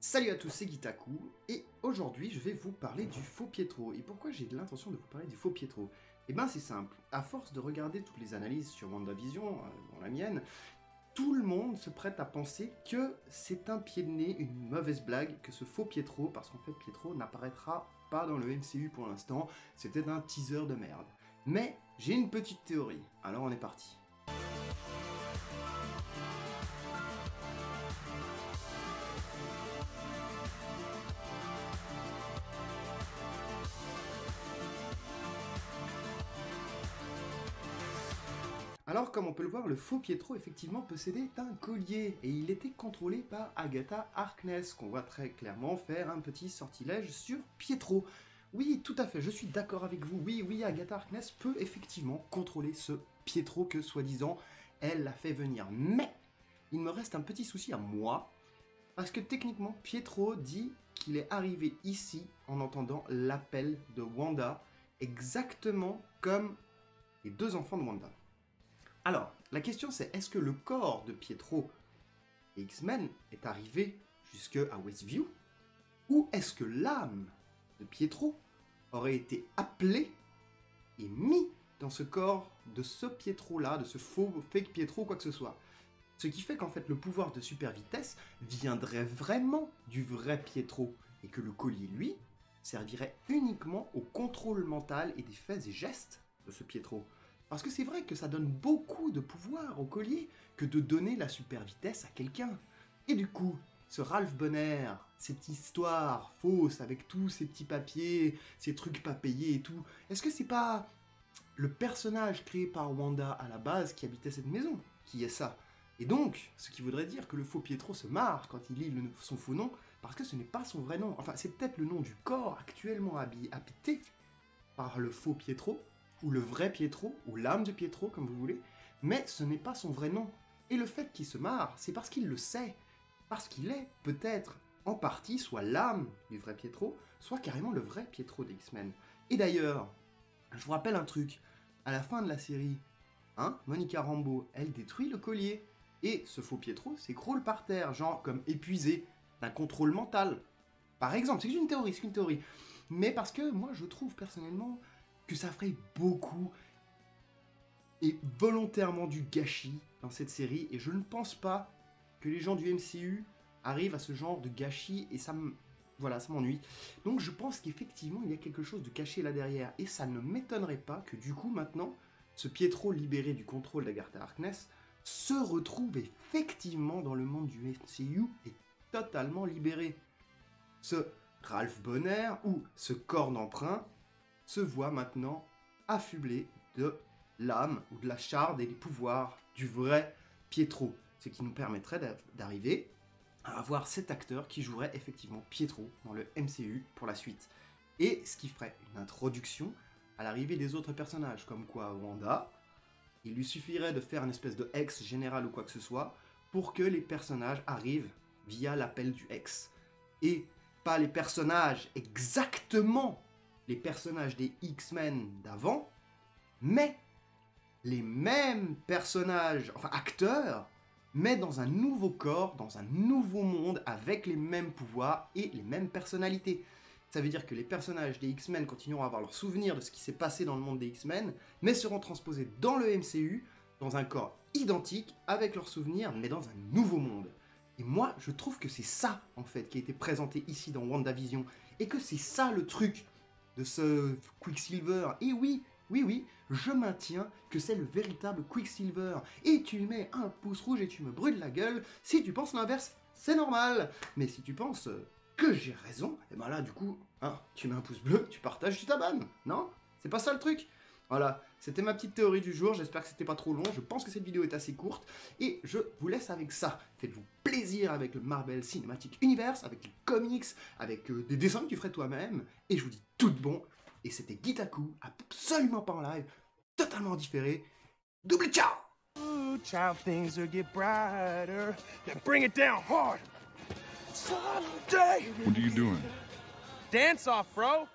Salut à tous, c'est Gitaku, et aujourd'hui je vais vous parler du faux Pietro. Et pourquoi j'ai l'intention de vous parler du faux Pietro? Eh ben c'est simple, à force de regarder toutes les analyses sur WandaVision, dans la mienne, tout le monde se prête à penser que c'est un pied de nez, une mauvaise blague, que ce faux Pietro, parce qu'en fait Pietro n'apparaîtra pas dans le MCU pour l'instant, c'était un teaser de merde. Mais j'ai une petite théorie, alors on est parti. Alors, comme on peut le voir, le faux Pietro, effectivement, possédait un collier, et il était contrôlé par Agatha Harkness, qu'on voit très clairement faire un petit sortilège sur Pietro. Oui, tout à fait, je suis d'accord avec vous, oui, Agatha Harkness peut effectivement contrôler ce Pietro que, soi-disant, elle l'a fait venir. Mais, il me reste un petit souci à moi, parce que techniquement, Pietro dit qu'il est arrivé ici en entendant l'appel de Wanda, exactement comme les deux enfants de Wanda. Alors, la question c'est, est-ce que le corps de Pietro et X-Men est arrivé jusque à Westview? Ou est-ce que l'âme de Pietro aurait été appelée et mis dans ce corps de ce Pietro-là, de ce faux fake Pietro, quoi que ce soit? Ce qui fait qu'en fait le pouvoir de super vitesse viendrait vraiment du vrai Pietro, et que le collier, lui, servirait uniquement au contrôle mental et des faits et gestes de ce Pietro. Parce que c'est vrai que ça donne beaucoup de pouvoir au collier que de donner la super vitesse à quelqu'un. Et du coup, ce Ralph Bonner, cette histoire fausse avec tous ces petits papiers, ces trucs pas payés et tout, est-ce que c'est pas le personnage créé par Wanda à la base qui habitait cette maison qui est ça? Et donc, ce qui voudrait dire que le faux Pietro se marre quand il lit son faux nom, parce que ce n'est pas son vrai nom. Enfin, c'est peut-être le nom du corps actuellement habité par le faux Pietro, ou le vrai Pietro, ou l'âme de Pietro, comme vous voulez, mais ce n'est pas son vrai nom. Et le fait qu'il se marre, c'est parce qu'il le sait, parce qu'il est, peut-être, en partie, soit l'âme du vrai Pietro, soit carrément le vrai Pietro des X-Men. Et d'ailleurs, je vous rappelle un truc, à la fin de la série, Monica Rambeau, elle détruit le collier, et ce faux Pietro s'écroule par terre, genre comme épuisé d'un contrôle mental. Par exemple, c'est une théorie, mais parce que moi je trouve personnellement que ça ferait beaucoup et volontairement du gâchis dans cette série, et je ne pense pas que les gens du MCU arrivent à ce genre de gâchis, et ça m'ennuie. Donc je pense qu'effectivement il y a quelque chose de caché là derrière, et ça ne m'étonnerait pas que du coup maintenant, ce Pietro libéré du contrôle d'Agatha Harkness se retrouve effectivement dans le monde du MCU et totalement libéré. Ce Ralph Bonner, ou ce corps d'emprunt, se voit maintenant affublé de l'âme ou de la charde et des pouvoirs du vrai Pietro, ce qui nous permettrait d'arriver à avoir cet acteur qui jouerait effectivement Pietro dans le MCU pour la suite. Et ce qui ferait une introduction à l'arrivée des autres personnages, comme quoi Wanda, il lui suffirait de faire une espèce de ex général ou quoi que ce soit pour que les personnages arrivent via l'appel du ex. Et pas les personnages exactement les personnages des X-Men d'avant, mais les mêmes personnages, enfin acteurs, mais dans un nouveau corps, dans un nouveau monde, avec les mêmes pouvoirs et les mêmes personnalités. Ça veut dire que les personnages des X-Men continueront à avoir leurs souvenirs de ce qui s'est passé dans le monde des X-Men, mais seront transposés dans le MCU, dans un corps identique, avec leurs souvenirs, mais dans un nouveau monde. Et moi, je trouve que c'est ça, en fait, qui a été présenté ici dans WandaVision, et que c'est ça le truc de ce Quicksilver. Et oui, je maintiens que c'est le véritable Quicksilver. Et tu mets un pouce rouge et tu me brûles la gueule. Si tu penses l'inverse, c'est normal. Mais si tu penses que j'ai raison, et ben là, du coup, tu mets un pouce bleu, tu partages, tu t'abonnes. Non? C'est pas ça le truc? Voilà, c'était ma petite théorie du jour, j'espère que c'était pas trop long, je pense que cette vidéo est assez courte, et je vous laisse avec ça. Faites-vous plaisir avec le Marvel Cinematic Universe, avec les comics, avec des dessins que tu ferais toi-même, et je vous dis tout de bon, et c'était Gitaku, absolument pas en live, totalement différé, double ciao! Ooh, child, things will get brighter. Then bring it down hard. Someday. What are you doing? Dance off, bro.